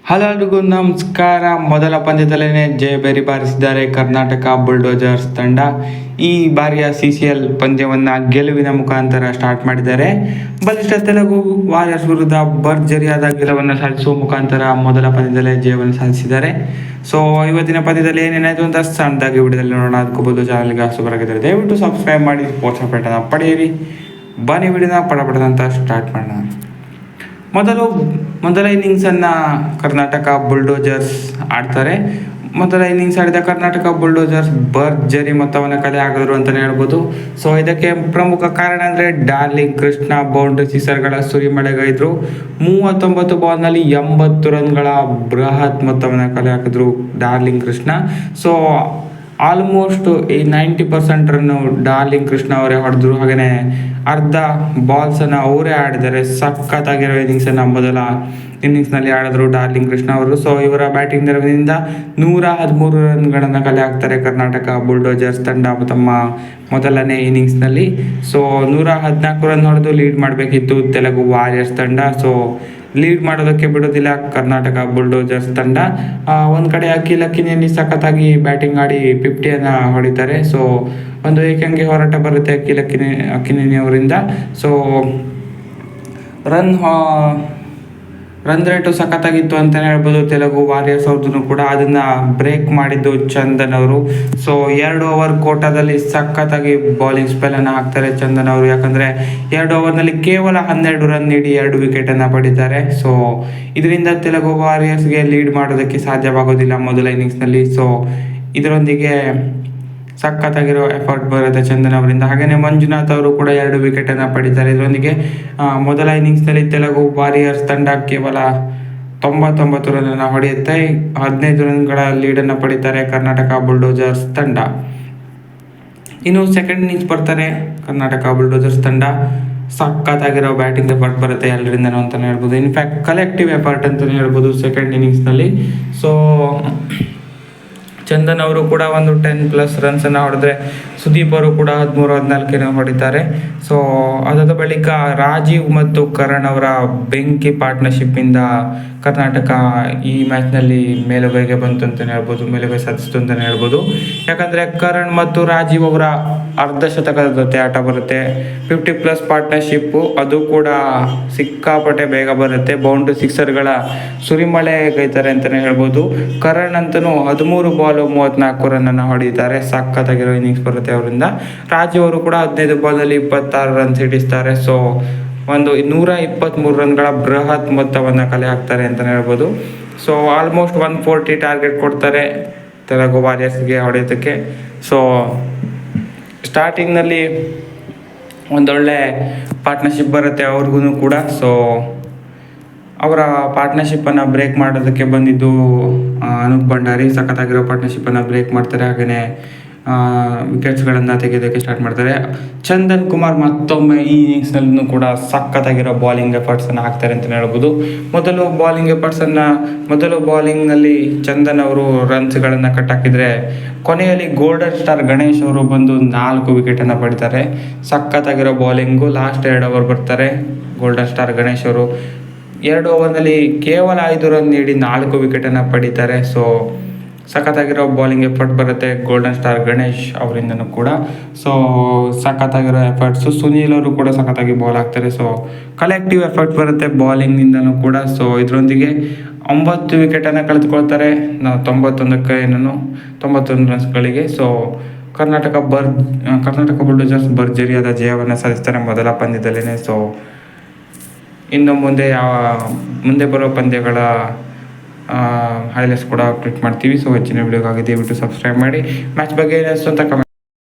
Hello ಎಲ್ರಿಗೂ ನಮಸ್ಕಾರ. ಮೊದಲ ಪಂದ್ಯದಲ್ಲೇ ಜಯಬೇರಿ ಬಾರಿಸಿದ್ದಾರೆ ಕರ್ನಾಟಕ ಬುಲ್ಡೋಜರ್ಸ್ ತಂಡ. ಈ ಬಾರಿಯ CCL ಪಂದ್ಯವನ್ನು ಗೆಲುವಿನ ಮುಖಾಂತರ ಸ್ಟಾರ್ಟ್ ಮಾಡಿದ್ದಾರೆ. ಬಲಿಷ್ಠ ತೆಲುಗು ವಾರಿಯರ್ಸ್ ವಿರುದ್ಧ ಭರ್ಜರಿಯಾದ ಗೆಲುವನ್ನು ಸಾಧಿಸುವ ಮುಖಾಂತರ ಮೊದಲ ಪಂದ್ಯದಲ್ಲೇ ಜಯವನ್ನು ಸಾಧಿಸಿದ್ದಾರೆ. ಸೊ ಇವತ್ತಿನ ಪಂದ್ಯದಲ್ಲಿ ಏನೇನಾಯಿತು ಅಂತ ಸಣ್ಣದಾಗಿ ವಿಡಿಯೋದಲ್ಲಿ ನೋಡೋಣ. ಅದಕ್ಕೂ ಬದಲು ಚಾನಲ್ಗೆ ಹೊಸಬರಾಗಿದ್ದರೆ ದಯವಿಟ್ಟು ಸಬ್ಸ್ಕ್ರೈಬ್ ಮಾಡಿ ಸ್ಪೋರ್ಟ್ಸ್ ಅಪ್ಡೇಟನ್ನು ಪಡೆಯಿರಿ. ಬನ್ನಿ ವಿಡಿಯೋನ ಪಡಪಡದಂತ ಸ್ಟಾರ್ಟ್ ಮಾಡೋಣ. ಮೊದಲ ಇನ್ನಿಂಗ್ಸನ್ನು ಕರ್ನಾಟಕ ಬುಲ್ಡೋಜರ್ಸ್ ಆಡ್ತಾರೆ. ಮೊದಲ ಇನ್ನಿಂಗ್ಸ್ ಆಡಿದ ಕರ್ನಾಟಕ ಬುಲ್ಡೋಜರ್ಸ್ ಭರ್ಜರಿ ಮೊತ್ತವನ್ನು ಕಲೆ ಹಾಕಿದ್ರು ಅಂತಲೇ ಹೇಳ್ಬೋದು. ಸೊ ಇದಕ್ಕೆ ಪ್ರಮುಖ ಕಾರಣ ಅಂದರೆ ಡಾರ್ಲಿಂಗ್ ಕೃಷ್ಣ ಬೌಂಡ್ರಿ ಸಿಕ್ಸರ್ಗಳ ಸುರಿಮಳೆಗೈದ್ರು. 39 ಬಾಲ್ನಲ್ಲಿ 80 ರನ್ಗಳ ಬೃಹತ್ ಮೊತ್ತವನ್ನು ಕಲೆ ಹಾಕಿದ್ರು ಡಾರ್ಲಿಂಗ್ ಕೃಷ್ಣ. ಸೊ ಆಲ್ಮೋಸ್ಟ್ ಈ 90% ರನ್ನು ಡಾರ್ಲಿಂಗ್ ಕೃಷ್ಣ ಅವರೇ ಹೊಡೆದ್ರು. ಹಾಗೆಯೇ ಅರ್ಧ ಬಾಲ್ಸನ್ನು ಅವರೇ ಆಡಿದ್ದಾರೆ. ಸಖತ್ತಾಗಿರೋ ಇನ್ನಿಂಗ್ಸನ್ನು ಮೊದಲ ಇನ್ನಿಂಗ್ಸ್ನಲ್ಲಿ ಆಡಿದ್ರು ಡಾರ್ಲಿಂಗ್ ಕೃಷ್ಣ ಅವರು. ಸೊ ಇವರ ಬ್ಯಾಟಿಂಗ್ ನೆರವಿನಿಂದ 113 ರನ್ಗಳನ್ನು ಕಲೆ ಹಾಕ್ತಾರೆ ಕರ್ನಾಟಕ ಬುಲ್ಡೋಜರ್ಸ್ ತಂಡ ತಮ್ಮ ಮೊದಲನೇ ಇನ್ನಿಂಗ್ಸ್ನಲ್ಲಿ. ಸೊ 114 ರನ್ ಹೊಡೆದು ಲೀಡ್ ಮಾಡಬೇಕಿತ್ತು ತೆಲುಗು ವಾರಿಯರ್ಸ್ ತಂಡ. ಸೊ ಲೀಡ್ ಮಾಡೋದಕ್ಕೆ ಬಿಡೋದಿಲ್ಲ ಕರ್ನಾಟಕ ಬುಲ್ಡೋಜರ್ಸ್ ತಂಡ. ಒಂದು ಕಡೆ ಅಖಿಲ್ ಅಕ್ಕಿನೇನಿ ಸಖತ್ತಾಗಿ ಬ್ಯಾಟಿಂಗ್ ಆಡಿ 50 ಹೊಡಿತಾರೆ. ಸೊ ಒಂದು ಏಕಾಂಗಿ ಹೋರಾಟ ಬರುತ್ತೆ ಅಕ್ಕಿನೇನಿ ಅವರಿಂದ. ಸೊ ರನ್ ರೇಟು ಸಖತ್ತಾಗಿತ್ತು ಅಂತಲೇ ಹೇಳ್ಬೋದು ತೆಲುಗು ವಾರಿಯರ್ಸ್ ಅವ್ರದ್ದು ಕೂಡ. ಅದನ್ನು ಬ್ರೇಕ್ ಮಾಡಿದ್ದು ಚಂದನ್ ಅವರು. ಸೊ 2 ಓವರ್ ಕೋಟಾದಲ್ಲಿ ಸಖತ್ತಾಗಿ ಬೌಲಿಂಗ್ ಸ್ಪೆಲ್ಲನ್ನು ಹಾಕ್ತಾರೆ ಚಂದನ್ ಅವರು. ಯಾಕಂದರೆ 2 ಓವರ್ನಲ್ಲಿ ಕೇವಲ 12 ರನ್ ನೀಡಿ 2 ವಿಕೆಟನ್ನು ಪಡೀತಾರೆ. ಸೊ ಇದರಿಂದ ತೆಲುಗು ವಾರಿಯರ್ಸ್ಗೆ ಲೀಡ್ ಮಾಡೋದಕ್ಕೆ ಸಾಧ್ಯವಾಗೋದಿಲ್ಲ ಮೊದಲ ಇನ್ನಿಂಗ್ಸ್ನಲ್ಲಿ. ಸೊ ಇದರೊಂದಿಗೆ ಸಖತ್ತಾಗಿರೋ ಎಫರ್ಟ್ ಬರುತ್ತೆ ಚಂದನ್ ಅವರಿಂದ. ಹಾಗೆಯೇ ಮಂಜುನಾಥ್ ಅವರು ಕೂಡ 2 ವಿಕೆಟನ್ನು ಪಡೀತಾರೆ. ಇದರೊಂದಿಗೆ ಮೊದಲ ಇನ್ನಿಂಗ್ಸ್ನಲ್ಲಿ ತೆಲುಗು ವಾರಿಯರ್ಸ್ ತಂಡ ಕೇವಲ 99 ರನ್ನನ್ನು ಹೊಡೆಯುತ್ತೆ. 15 ರನ್ಗಳ ಲೀಡನ್ನು ಪಡೀತಾರೆ ಕರ್ನಾಟಕ ಬುಲ್ಡೋಜರ್ಸ್ ತಂಡ. ಇನ್ನು ಸೆಕೆಂಡ್ ಇನ್ನಿಂಗ್ಸ್ ಬರ್ತಾರೆ ಕರ್ನಾಟಕ ಬುಲ್ಡೋಜರ್ಸ್ ತಂಡ. ಸಖತ್ತಾಗಿರೋ ಬ್ಯಾಟಿಂಗ್ ಎಫರ್ಟ್ ಬರುತ್ತೆ ಎಲ್ಲರಿಂದನೂ ಅಂತಲೇ ಹೇಳ್ಬೋದು. ಇನ್ಫ್ಯಾಕ್ಟ್ ಕಲೆಕ್ಟಿವ್ ಎಫರ್ಟ್ ಅಂತಲೇ ಹೇಳ್ಬೋದು ಸೆಕೆಂಡ್ ಇನ್ನಿಂಗ್ಸ್ನಲ್ಲಿ. ಸೊ ಚಂದನ್ ಅವರು ಕೂಡ ಒಂದು 10+ ರನ್ಸನ್ನು ಹೊಡೆದ್ರೆ ಸುದೀಪ್ ಅವರು ಕೂಡ 13-14 ಹೊಡಿತಾರೆ. ಸೊ ಅದಾದ ಬಳಿಕ ರಾಜೀವ್ ಮತ್ತು ಕರಣ್ ಅವರ ಬೆಂಕಿ ಪಾರ್ಟ್ನರ್ಶಿಪ್ಪಿಂದ ಕರ್ನಾಟಕ ಈ ಮ್ಯಾಚ್ನಲ್ಲಿ ಮೇಲುಗೈಗೆ ಬಂತು ಅಂತಲೇ ಹೇಳ್ಬೋದು, ಮೇಲುಗೈ ಸಾಧಿಸ್ತು ಅಂತಲೇ ಹೇಳ್ಬೋದು. ಯಾಕಂದರೆ ಕರಣ್ ಮತ್ತು ರಾಜೀವ್ ಅವರ ಅರ್ಧಶತಕದ ಜೊತೆ ಆಟ ಬರುತ್ತೆ. 50+ ಪಾರ್ಟ್ನರ್ಶಿಪ್ಪು, ಅದು ಕೂಡ ಸಿಕ್ಕಾಪಟ್ಟೆ ಬೇಗ ಬರುತ್ತೆ. ಬೌಂಡ್ರಿ ಸಿಕ್ಸರ್ಗಳ ಸುರಿಮಳೆ ಗೈತಾರೆ ಅಂತಲೇ ಹೇಳ್ಬೋದು. ಕರಣ್ ಅಂತಲೂ 13 ಬಾಲ್ 34 ರನ್ನನ್ನು ಹೊಡೀತಾರೆ. ಸಖತ್ತಾಗಿರೋ ಇನ್ನಿಂಗ್ಸ್ ಬರುತ್ತೆ ಅವರಿಂದ. ರಾಜೀವ್ ಅವರು ಕೂಡ 15 ಬಾಲ್ನಲ್ಲಿ 26 ರನ್ಸ್ ಹಿಡಿಸ್ತಾರೆ. ಸೊ ಒಂದು 123 ರನ್ಗಳ ಬೃಹತ್ ಮೊತ್ತವನ್ನು ಕಲೆ ಹಾಕ್ತಾರೆ ಅಂತಲೇ ಹೇಳ್ಬೋದು. ಸೊ ಆಲ್ಮೋಸ್ಟ್ 140 ಟಾರ್ಗೆಟ್ ಕೊಡ್ತಾರೆ ತೆಲುಗು ವಾರಿಯರ್ಸ್ಗೆ ಹೊಡೆಯೋದಕ್ಕೆ. ಸೊ ಸ್ಟಾರ್ಟಿಂಗ್ನಲ್ಲಿ ಒಂದೊಳ್ಳೆ ಪಾರ್ಟ್ನರ್ಶಿಪ್ ಬರುತ್ತೆ ಅವ್ರಿಗೂ ಕೂಡ. ಸೊ ಅವರ ಪಾರ್ಟ್ನರ್ಶಿಪ್ಪನ್ನು ಬ್ರೇಕ್ ಮಾಡೋದಕ್ಕೆ ಬಂದಿದ್ದು ಅನೂಪ್ ಭಂಡಾರಿ. ಸಖತ್ತಾಗಿರೋ ಪಾರ್ಟ್ನರ್ಶಿಪ್ಪನ್ನು ಬ್ರೇಕ್ ಮಾಡ್ತಾರೆ. ಹಾಗೆಯೇ ವಿಕೆಟ್ಸ್ಗಳನ್ನು ತೆಗೆಯೋದಕ್ಕೆ ಸ್ಟಾರ್ಟ್ ಮಾಡ್ತಾರೆ. ಚಂದನ್ ಕುಮಾರ್ ಮತ್ತೊಮ್ಮೆ ಈ ಇನ್ನಿಂಗ್ಸ್ನಲ್ಲೂ ಕೂಡ ಸಖತ್ತಾಗಿರೋ ಬಾಲಿಂಗ್ ಎಫರ್ಟ್ಸನ್ನು ಹಾಕ್ತಾರೆ ಅಂತಲೇ ಹೇಳ್ಬೋದು. ಮೊದಲು ಬಾಲಿಂಗ್ನಲ್ಲಿ ಚಂದನ್ ಅವರು ರನ್ಸ್ಗಳನ್ನು ಕಟ್ಟಾಕಿದರೆ ಕೊನೆಯಲ್ಲಿ ಗೋಲ್ಡನ್ ಸ್ಟಾರ್ ಗಣೇಶ್ ಅವರು ಬಂದು 4 ವಿಕೆಟನ್ನು ಪಡಿತಾರೆ. ಸಖತ್ತಾಗಿರೋ ಬಾಲಿಂಗು. ಲಾಸ್ಟ್ 2 ಓವರ್ ಬರ್ತಾರೆ ಗೋಲ್ಡನ್ ಸ್ಟಾರ್ ಗಣೇಶ್ ಅವರು. 2 ಓವರ್ನಲ್ಲಿ ಕೇವಲ 5 ರನ್ ನೀಡಿ 4 ವಿಕೆಟನ್ನು ಪಡೀತಾರೆ. ಸೊ ಸಖತ್ತಾಗಿರೋ ಬಾಲಿಂಗ್ ಎಫರ್ಟ್ ಬರುತ್ತೆ ಗೋಲ್ಡನ್ ಸ್ಟಾರ್ ಗಣೇಶ್ ಅವರಿಂದನೂ ಕೂಡ. So ಸಖತ್ತಾಗಿರೋ efforts. ಸುನೀಲ್ ಅವರು ಕೂಡ ಸಖತ್ತಾಗಿ ಬಾಲ್ ಹಾಕ್ತಾರೆ. ಸೊ ಕಲೆಕ್ಟಿವ್ ಎಫರ್ಟ್ ಬರುತ್ತೆ ಬಾಲಿಂಗ್ನಿಂದನೂ ಕೂಡ. ಸೊ ಇದರೊಂದಿಗೆ 9 ವಿಕೆಟನ್ನು ಕಳೆದುಕೊಳ್ತಾರೆ 91 ರನ್ಸ್ಗಳಿಗೆ. ಸೊ ಕರ್ನಾಟಕ ಬುಲ್ಡೋಜರ್ಸ್ ಭರ್ಜರಿಯಾದ ಜಯವನ್ನು ಸಾಧಿಸ್ತಾರೆ ಮೊದಲ ಪಂದ್ಯದಲ್ಲೇ. ಸೊ ಇನ್ನು ಮುಂದೆ ಬರೋ ಪಂದ್ಯಗಳ ಹೈಲೈಟ್ಸ್ ಕೂಡ ಅಪ್ಡೇಟ್ ಮಾಡ್ತೀವಿ. ಸೊ ಹೆಚ್ಚಿನ ವಿಡಿಯೋಗಾಗಿ ದಯವಿಟ್ಟು ಸಬ್ಸ್ಕ್ರೈಬ್ ಮಾಡಿ. ಮ್ಯಾಚ್ ಬಗ್ಗೆ ಏನಿಸ್ತು ಅಂತ ಕಮೆಂಟ್